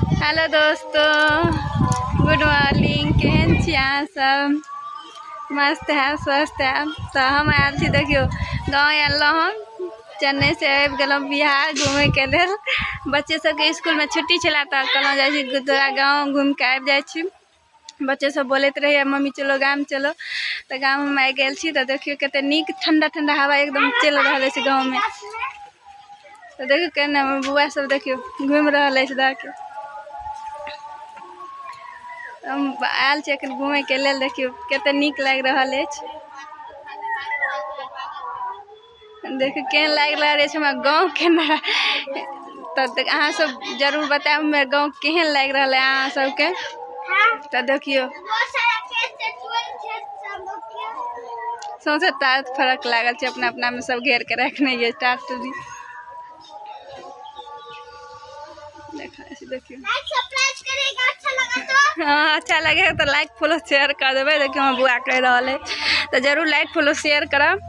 Hello दोस्तों, good morning. केहन छी अहाँ सब? मस्त है, स्वस्थ है। तो हम आयल छी, देखियो गाँव एलहुँ हम चेन्नई से आबि गेलहुँ बिहार घूमे के लेल। बच्चे सबके स्कूल में छुट्टी छला तो कहलहुँ जाइ छी तोरा गाँव घूम के आबि जाइ छी। बच्चे सब बोलते रहे मम्मी चलो गाम चलो, तो गाँव में आबि गेल छी। तो देखियो कते नीक ठंडा ठंडा हवा एकदम चल रहा है गाँव में। तो देखियो केना बुआ सब देखियो घूम रहा है के। हम आयल छी एखन घूमे के लेल, देखियो कते नीक लाग रहा है। देखियो केहन लाग रहा है हमरा गाँव केना। तो अहाँ सब जरूर बताएब हमर गाँव केहन लाग रहा है अहाँ सबके। तो देखियो सौंसे टाट फर्क लागल छै, अपना अपना में सब घेर के रखने ये टाट भी। देखियो हाँ, अच्छा लगे तो लाइक फॉलो शेयर कर देवे। देखियो हम बुआ कह रहा है तो जरूर लाइक फॉलो शेयर करब।